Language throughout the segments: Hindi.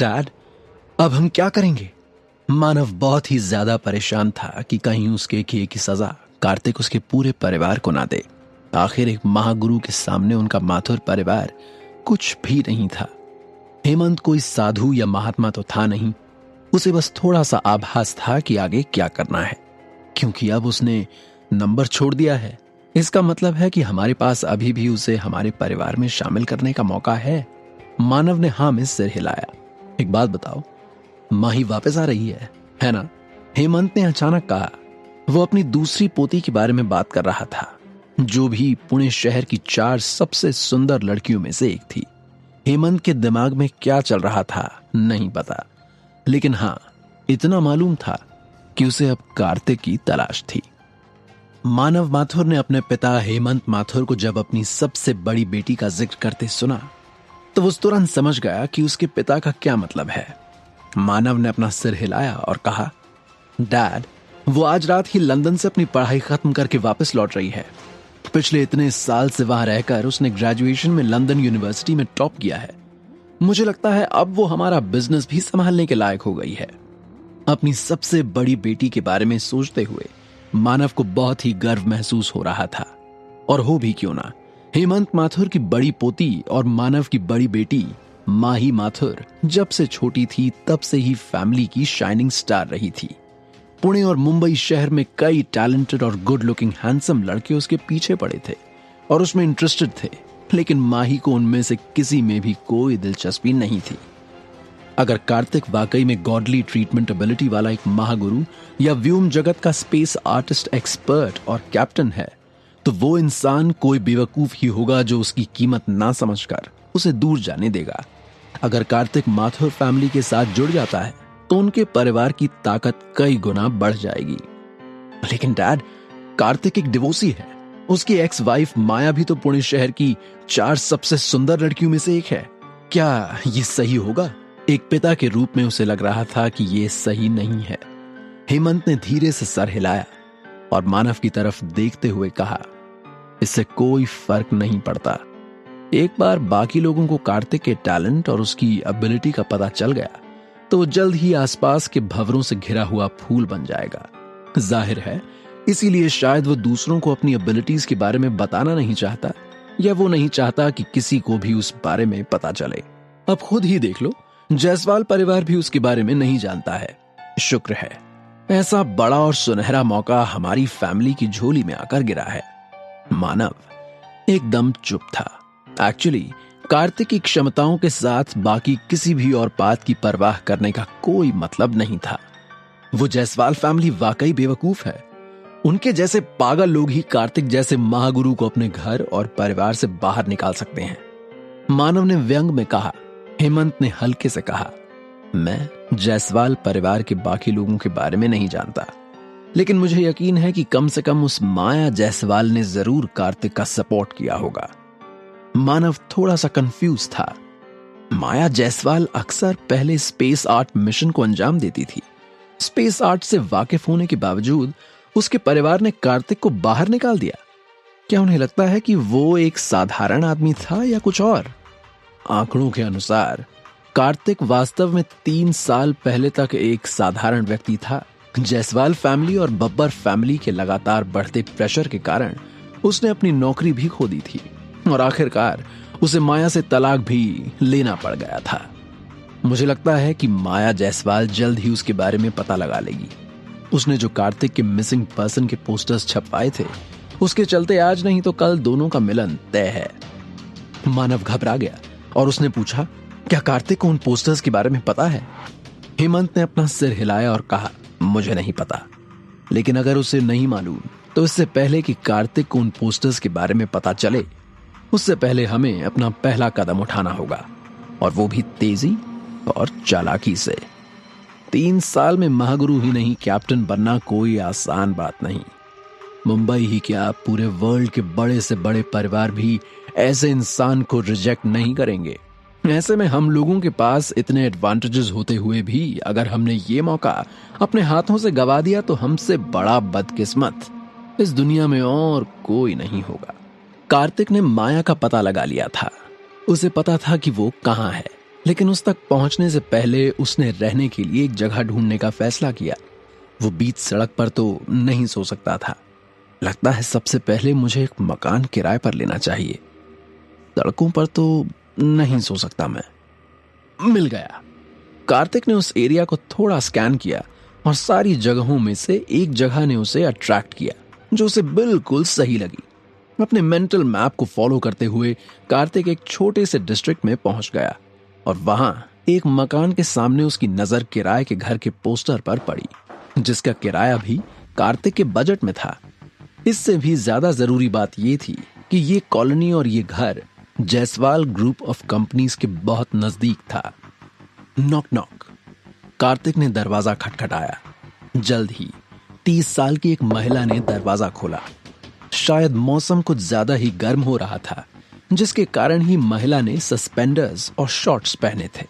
डैड, अब हम क्या करेंगे? मानव बहुत ही ज्यादा परेशान था कि कहीं उसके किए की सजा कार्तिक उसके पूरे परिवार को ना दे। आखिर एक महागुरु के सामने उनका माथुर परिवार कुछ भी नहीं था। हेमंत कोई साधु या महात्मा तो था नहीं, उसे बस थोड़ा सा आभास था कि आगे क्या करना है, क्योंकि अब उसने नंबर छोड़ दिया है। इसका मतलब है कि हमारे पास अभी भी उसे हमारे परिवार में शामिल करने का मौका है। मानव ने हाँ में सिर हिलाया। एक बात बताओ, माही वापस आ रही है ना? हेमंत ने अचानक कहा। वो अपनी दूसरी पोती के बारे में बात कर रहा था, जो भी पुणे शहर की 4 सबसे सुंदर लड़कियों में से एक थी। हेमंत के दिमाग में क्या चल रहा था नहीं पता, लेकिन हाँ इतना मालूम था कि उसे अब कार्तिक की तलाश थी। मानव माथुर ने अपने पिता हेमंत माथुर को जब अपनी सबसे बड़ी बेटी का जिक्र करते सुना तो वो तुरंत समझ गया कि उसके पिता का क्या मतलब है। मानव ने अपना सिर हिलाया और कहा, डैड, वो आज रात ही लंदन से अपनी पढ़ाई खत्म करके वापस लौट रही है। पिछले इतने साल से वहां रहकर उसने ग्रेजुएशन में लंदन यूनिवर्सिटी में टॉप किया है। मुझे लगता है अब वो हमारा बिजनेस भी संभालने के लायक हो गई है। अपनी सबसे बड़ी बेटी के बारे में सोचते हुए मानव को बहुत ही गर्व महसूस हो रहा था। और हो भी क्यों ना, हेमंत माथुर की बड़ी पोती और मानव की बड़ी बेटी माही माथुर जब से छोटी थी तब से ही फैमिली की शाइनिंग स्टार रही थी। पुणे और मुंबई शहर में कई टैलेंटेड और गुड लुकिंग हैंडसम लड़के उसके पीछे पड़े थे और उसमें इंटरेस्टेड थे, लेकिन माही को उनमें से किसी में भी कोई दिलचस्पी नहीं थी। अगर कार्तिक वाकई में गॉडली ट्रीटमेंट एबिलिटी वाला एक महागुरु या व्योम जगत का स्पेस आर्टिस्ट एक्सपर्ट और कैप्टन है, तो वो इंसान कोई बेवकूफ ही होगा जो उसकी कीमत ना समझकर उसे दूर जाने देगा। अगर कार्तिक माथुर फैमिली के साथ जुड़ जाता है तो उनके परिवार की ताकत कई गुना बढ़ जाएगी। लेकिन डैड, कार्तिक एक डिवोर्सी है। उसकी एक्स वाइफ माया भी तो पुणे शहर की 4 सबसे सुंदर लड़कियों में से एक है। क्या ये सही होगा? एक पिता के रूप में उसे लग रहा था कि ये सही नहीं है। हेमंत ने धीरे से सर हिलाया और मानव की तरफ देखते हुए कहा, इससे कोई फर्क नहीं पड़ता। एक बार बाकी लोगों को कार्तिक के टैलेंट और उसकी एबिलिटी का पता चल गया तो वो जल्द ही आसपास के भंवरों से घिरा हुआ फूल बन जाएगा। जाहिर है इसीलिए शायद वो दूसरों को अपनी एबिलिटीज के बारे में बताना नहीं चाहता, या वो नहीं चाहता कि किसी को भी उस बारे में पता चले। अब खुद ही देख लो, जायसवाल परिवार भी उसके बारे में नहीं जानता है। शुक्र है ऐसा बड़ा और सुनहरा मौका हमारी फैमिली की झोली में आकर गिरा है। मानव एकदम चुप था। एक्चुअली कार्तिक की क्षमताओं के साथ बाकी किसी भी और बात की परवाह करने का कोई मतलब नहीं था। वो जायसवाल फैमिली वाकई बेवकूफ है। उनके जैसे पागल लोग ही कार्तिक जैसे महागुरु को अपने घर और परिवार से बाहर निकाल सकते हैं। मानव ने व्यंग में कहा। हेमंत ने हल्के से कहा, मैं जायसवाल परिवार के बाकी लोगों के बारे में नहीं जानता, लेकिन मुझे यकीन है कि कम से कम उस माया जायसवाल ने जरूर कार्तिक का सपोर्ट किया होगा। मानव थोड़ा सा कंफ्यूज था। माया जायसवाल अक्सर पहले स्पेस आर्ट मिशन को अंजाम देती थी। स्पेस आर्ट से वाकिफ होने के बावजूद उसके परिवार ने कार्तिक को बाहर निकाल दिया। क्या उन्हें लगता है कि वो एक साधारण आदमी था या कुछ और? आंकड़ों के अनुसार कार्तिक वास्तव में 3 साल पहले तक एक साधारण व्यक्ति था। जायसवाल फैमिली और बब्बर फैमिली के लगातार बढ़ते प्रेशर के कारण उसने अपनी नौकरी भी खो दी थी और आखिरकार उसे माया से तलाक भी लेना पड़ गया था। मुझे लगता है कि माया जायसवाल जल्द ही उसके बारे में पता लगा लेगी। उसने जो कार्तिक के मिसिंग पर्सन के पोस्टर्स छपवाए थे, उसके चलते आज नहीं तो कल दोनों का मिलन तय है। मानव घबरा गया और उसने पूछा, क्या कार्तिक को उन पोस्टर्स के बारे में पता है? हेमंत ने अपना सिर हिलाया और कहा, मुझे नहीं पता, लेकिन अगर उसे नहीं मालूम तो इससे पहले कि कार्तिक को उन पोस्टर्स के बारे में पता चले, उससे पहले हमें अपना पहला कदम उठाना होगा, और वो भी तेजी और चालाकी से। 3 साल में महागुरु ही नहीं, कैप्टन बनना कोई आसान बात नहीं। मुंबई ही क्या, पूरे वर्ल्ड के बड़े से बड़े परिवार भी ऐसे इंसान को रिजेक्ट नहीं करेंगे। ऐसे में हम लोगों के पास इतने एडवांटेजेस होते हुए भी अगर हमने ये मौका अपने हाथों से गवा दिया तो हमसे बड़ा बदकिस्मत इस दुनिया में और कोई नहीं होगा। कार्तिक ने माया का पता लगा लिया था। उसे पता था कि वो कहां है, लेकिन उस तक पहुंचने से पहले उसने रहने के लिए एक जगह ढूंढने का फैसला किया। वो बीच सड़क पर तो नहीं सो सकता था। लगता है सबसे पहले मुझे एक मकान किराए पर लेना चाहिए। सड़कों पर तो नहीं सो सकता मैं। मिल गया। कार्तिक ने उस एरिया को थोड़ा स्कैन किया और सारी जगहों में से एक जगह ने उसे अट्रैक्ट किया जो उसे बिल्कुल सही लगी। अपने मेंटल मैप को फॉलो करते हुए कार्तिक एक छोटे से डिस्ट्रिक्ट में पहुंच गया और वहां एक मकान के सामने उसकी नजर किराए के घर के पोस्टर पर पड़ी, जिसका किराया भी कार्तिक के बजट में था। इससे भी ज्यादा जरूरी बात यह थी कि ये कॉलोनी और ये घर जायसवाल ग्रुप ऑफ कंपनीज के बहुत नजदीक था। Knock knock. कार्तिक ने दरवाजा खटखटाया। जल्द ही 30 साल की एक महिला ने दरवाजा खोला। शायद मौसम कुछ ज्यादा ही गर्म हो रहा था, जिसके कारण ही महिला ने सस्पेंडर्स और शॉर्ट्स पहने थे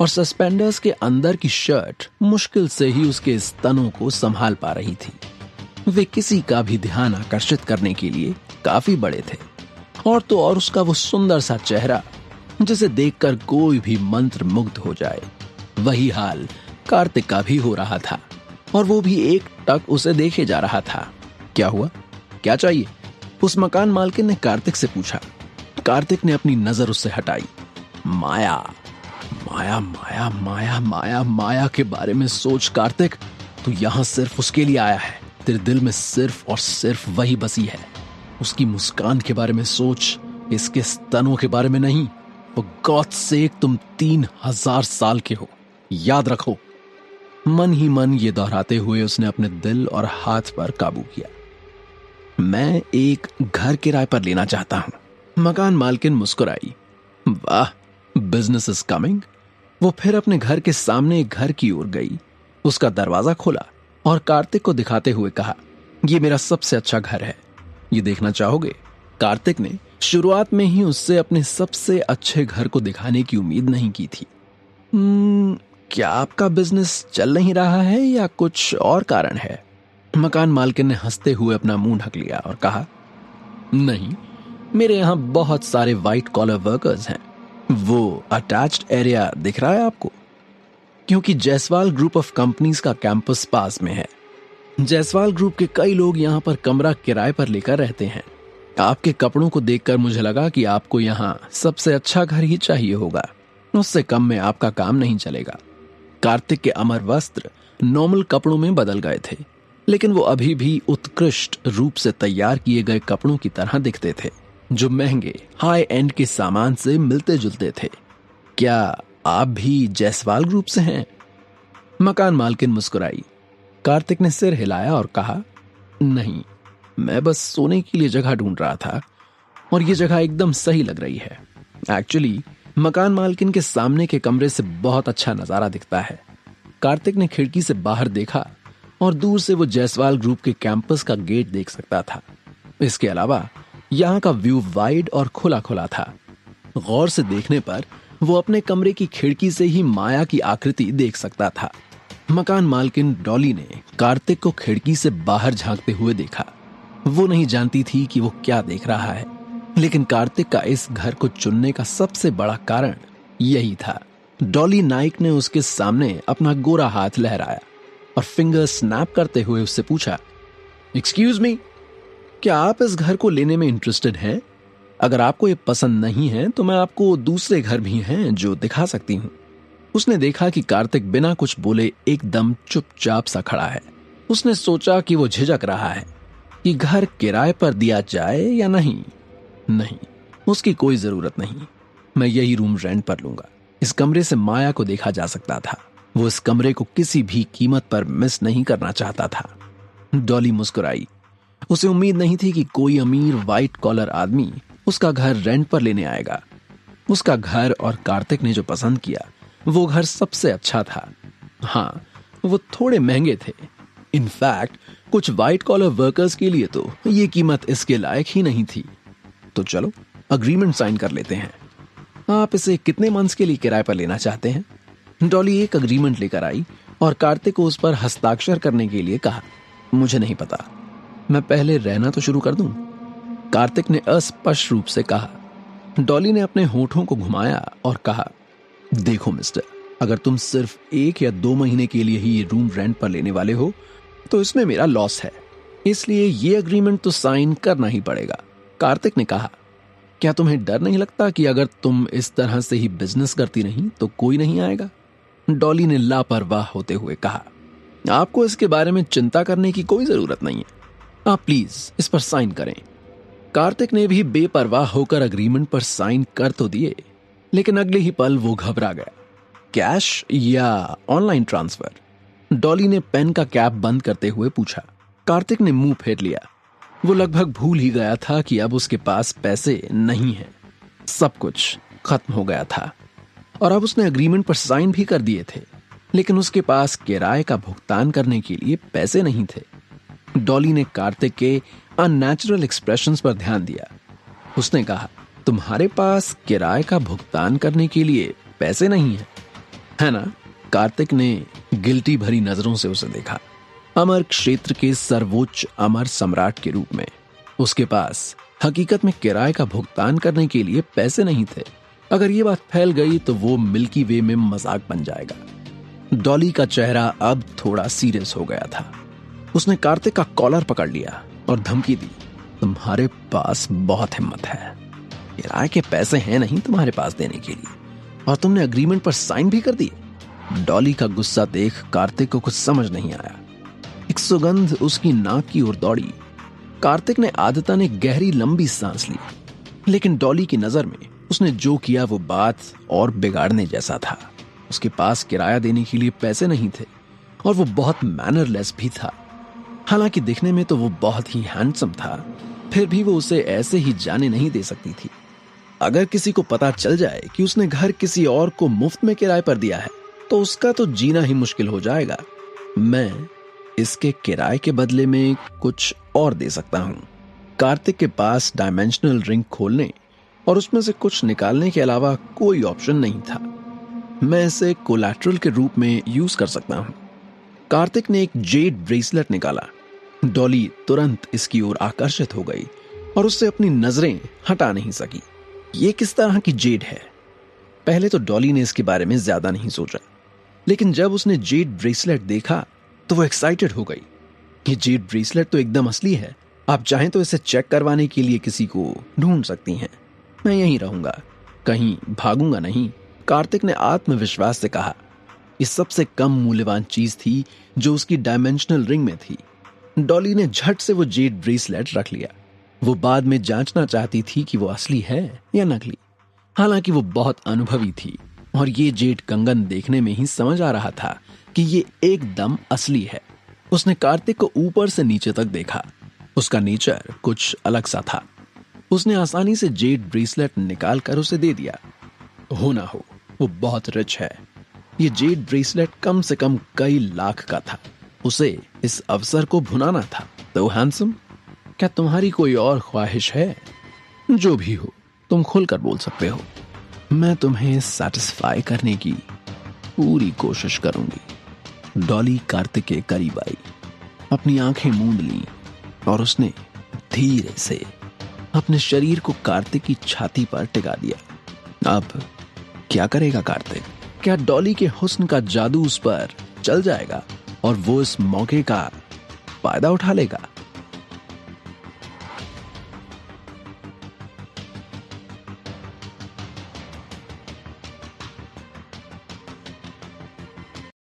और सस्पेंडर्स के अंदर की शर्ट मुश्किल से ही उसके स्तनों को संभाल पा रही थी। वे किसी का भी ध्यान आकर्षित करने के लिए काफी बड़े थे और तो और उसका वो सुंदर सा चेहरा जिसे देखकर कोई भी मंत्र मुग्ध हो जाए। वही हाल कार्तिक का भी हो रहा था और वो भी एक टक उसे देखे जा रहा था। क्या हुआ? क्या चाहिए? उस मकान मालकिन ने कार्तिक से पूछा। कार्तिक ने अपनी नजर उससे हटाई। माया माया माया माया माया माया के बारे में सोच कार्तिक। तू यहां सिर्फ उसके लिए आया है। तेरे दिल में सिर्फ और सिर्फ वही बसी है। उसकी मुस्कान के बारे में सोच, इसके स्तनों के बारे में नहीं। वो गॉड सेक तुम 3000 साल के हो, याद रखो। मन ही मन ये दोहराते हुए उसने अपने दिल और हाथ पर काबू किया। मैं एक घर किराए पर लेना चाहता हूं। मकान मालकिन मुस्कुराई। वाह, बिजनेस इज कमिंग। वो फिर अपने घर के सामने एक घर की ओर गई, उसका दरवाजा खोला और कार्तिक को दिखाते हुए कहा, यह मेरा सबसे अच्छा घर है, ये देखना चाहोगे? कार्तिक ने शुरुआत में ही उससे अपने सबसे अच्छे घर को दिखाने की उम्मीद नहीं की थी। क्या आपका बिजनेस चल नहीं रहा है या कुछ और कारण है? मकान मालकिन ने हंसते हुए अपना मुंह ढक लिया और कहा, नहीं, मेरे यहां बहुत सारे व्हाइट कॉलर वर्कर्स हैं। वो अटैच्ड एरिया दिख रहा है आपको? क्योंकि जायसवाल ग्रुप ऑफ कंपनीज का कैंपस पास में है। जायसवाल ग्रुप के कई लोग यहां पर कमरा किराए पर लेकर रहते हैं। आपके कपड़ों को देखकर मुझे लगा कि आपको यहां सबसे अच्छा घर ही चाहिए होगा। उससे कम में आपका काम नहीं चलेगा। कार्तिक के अमर वस्त्र नॉर्मल कपड़ों में बदल गए थे, लेकिन वो अभी भी उत्कृष्ट रूप से तैयार किए गए कपड़ों की तरह दिखते थे, जो महंगे हाई एंड के सामान से मिलते जुलते थे। क्या आप भी जायसवाल ग्रुप से हैं? मकान मालकिन मुस्कुराई। कार्तिक ने सिर हिलाया और कहा, नहीं, मैं बस सोने के लिए जगह ढूंढ रहा था और ये जगह एकदम सही लग रही है। एक्चुअली मकान मालकिन के सामने के कमरे से बहुत अच्छा नजारा दिखता है। कार्तिक ने खिड़की से बाहर देखा और दूर से वो जायसवाल ग्रुप के कैंपस का गेट देख सकता था। इसके अलावा यहाँ का व्यू वाइड और खुला खुला था। गौर से देखने पर वो अपने कमरे की खिड़की से ही माया की आकृति देख सकता था। मकान मालकिन डॉली ने कार्तिक को खिड़की से बाहर झांकते हुए देखा। वो नहीं जानती थी कि वो क्या देख रहा है, लेकिन कार्तिक का इस घर को चुनने का सबसे बड़ा कारण यही था। डॉली नाइक ने उसके सामने अपना गोरा हाथ लहराया और फिंगर स्नैप करते हुए उससे पूछा, एक्सक्यूज मी, क्या आप इस घर को लेने में इंटरेस्टेड हैं? अगर आपको ये पसंद नहीं है तो मैं आपको दूसरे घर भी हैं जो दिखा सकती हूं। उसने देखा कि कार्तिक बिना कुछ बोले एकदम चुपचाप सा खड़ा है। उसने सोचा कि वो झिझक रहा है कि घर किराए पर दिया जाए या नहीं। नहीं, उसकी कोई जरूरत नहीं। मैं यही रूम रेंट पर लूंगा। इस कमरे से माया को देखा जा सकता था। वो इस कमरे को किसी भी कीमत पर मिस नहीं करना चाहता था। डॉली मुस्कुराई। उसे उम्मीद नहीं थी कि कोई अमीर व्हाइट कॉलर आदमी उसका घर रेंट पर लेने आएगा। उसका घर और कार्तिक ने जो पसंद किया वो घर सबसे अच्छा था। हाँ, वो थोड़े महंगे थे। इनफैक्ट कुछ व्हाइट कॉलर वर्कर्स के लिए तो ये कीमत इसके लायक ही नहीं थी। तो चलो अग्रीमेंट साइन कर लेते हैं। आप इसे कितने मंथ्स के लिए किराए पर लेना चाहते हैं? डॉली एक अग्रीमेंट लेकर आई और कार्तिक को उस पर हस्ताक्षर करने के लिए कहा। मुझे नहीं पता, मैं पहले रहना तो शुरू कर दूं, कार्तिक ने अस्पष्ट रूप से कहा। डॉली ने अपने होठों को घुमाया और कहा, देखो मिस्टर, अगर तुम सिर्फ 1 या 2 महीने के लिए ही ये रूम रेंट पर लेने वाले हो तो इसमें मेरा लॉस है, इसलिए ये एग्रीमेंट तो साइन करना ही पड़ेगा। कार्तिक ने कहा, क्या तुम्हें डर नहीं लगता कि अगर तुम इस तरह से ही बिजनेस करती नहीं तो कोई नहीं आएगा? डॉली ने लापरवाह होते हुए कहा, आपको इसके बारे में चिंता करने की कोई जरूरत नहीं है, आप प्लीज इस पर साइन करें। कार्तिक ने भी बेपरवाह होकर एग्रीमेंट पर साइन कर तो दिए, लेकिन अगले ही पल वो घबरा गया। कैश या ऑनलाइन ट्रांसफर? डॉली ने पेन का कैप बंद करते हुए पूछा। कार्तिक ने मुंह फेर लिया। वो लगभग भूल ही गया था कि अब उसके पास पैसे नहीं हैं। सब कुछ खत्म हो गया था और अब उसने एग्रीमेंट पर साइन भी कर दिए थे, लेकिन उसके पास किराए का भुगतान करने के लिए पैसे नहीं थे। डॉली ने कार्तिक के अननेचुरल एक्सप्रेशंस पर ध्यान दिया। उसने कहा, तुम्हारे पास किराए का भुगतान करने के लिए पैसे नहीं है ना? कार्तिक ने गिल्टी भरी नजरों से उसे देखा। अमर क्षेत्र के सर्वोच्च अमर सम्राट के रूप में उसके पास हकीकत में किराए का भुगतान करने के लिए पैसे नहीं थे। अगर ये बात फैल गई तो वो मिल्की वे में मजाक बन जाएगा। डॉली का चेहरा अब थोड़ा सीरियस हो गया था। उसने कार्तिक का कॉलर पकड़ लिया और धमकी दी, तुम्हारे पास बहुत हिम्मत है, किराए के पैसे हैं नहीं तुम्हारे पास देने के लिए, और तुमने एग्रीमेंट पर साइन भी कर दिए। डॉली का गुस्सा देख कार्तिक को कुछ समझ नहीं आया। एक सुगंध उसकी नाक की ओर दौड़ी। कार्तिक ने आदतन एक गहरी लंबी सांस ली, लेकिन डॉली की नजर में उसने जो किया वो बात और बिगाड़ने जैसा था। उसके पास किराया देने के लिए पैसे नहीं थे और वो बहुत मैनरलेस भी था। हालांकि दिखने में तो वो बहुत ही हैंडसम था, फिर भी वो उसे ऐसे ही जाने नहीं दे सकती थी। अगर किसी को पता चल जाए कि उसने घर किसी और को मुफ्त में किराए पर दिया है तो उसका तो जीना ही मुश्किल हो जाएगा। मैं इसके किराए के बदले में कुछ और दे सकता हूं। कार्तिक के पास डायमेंशनल रिंग खोलने और उसमें से कुछ निकालने के अलावा कोई ऑप्शन नहीं था। मैं इसे कोलैटरल के रूप में यूज कर सकता हूं। कार्तिक ने एक जेड ब्रेसलेट निकाला। डॉली तुरंत इसकी ओर आकर्षित हो गई और उससे अपनी नजरें हटा नहीं सकी। ये किस तरह की जेड है? पहले तो डॉली ने इसके बारे में ज्यादा नहीं सोचा, लेकिन जब उसने जेड ब्रेसलेट देखा तो वो एक्साइटेड हो गई। ये जेड ब्रेसलेट तो एकदम असली है। आप चाहें तो इसे चेक करवाने के लिए किसी को ढूंढ सकती हैं। मैं यहीं रहूंगा, कहीं भागूंगा नहीं। कार्तिक ने आत्मविश्वास से कहा। ये सबसे कम मूल्यवान चीज थी जो उसकी डायमेंशनल रिंग में थी। डॉली ने झट से वो जेड ब्रेसलेट रख लिया। वो बाद में जांचना चाहती थी कि वो असली है या नकली। हालांकि वो बहुत अनुभवी थी और ये जेड कंगन देखने में ही समझ आ रहा था कि ये एकदम असली है। उसने कार्तिक को ऊपर से नीचे तक देखा। उसका नेचर कुछ अलग सा था। उसने आसानी से जेड ब्रेसलेट निकाल कर उसे दे दिया। हो ना हो, वो बहुत रिच है। ये जेड ब्रेसलेट कम से कम कई लाख का था। उसे इस अवसर को भुनाना था। तो हैंडसम, क्या तुम्हारी कोई और ख्वाहिश है? जो भी हो, तुम खुलकर बोल सकते हो। मैं तुम्हें सैटिस्फाई करने की पूरी कोशिश करूंगी। डॉली कार्तिक के करीब आई, अपनी आंखें मूंद ली और उसने धीरे से अपने शरीर को कार्तिक की छाती पर टिका दिया। अब क्या करेगा कार्तिक? क्या डॉली के हुस्न का जादू उस पर चल जाएगा और वो इस मौके का फायदा उठा लेगा?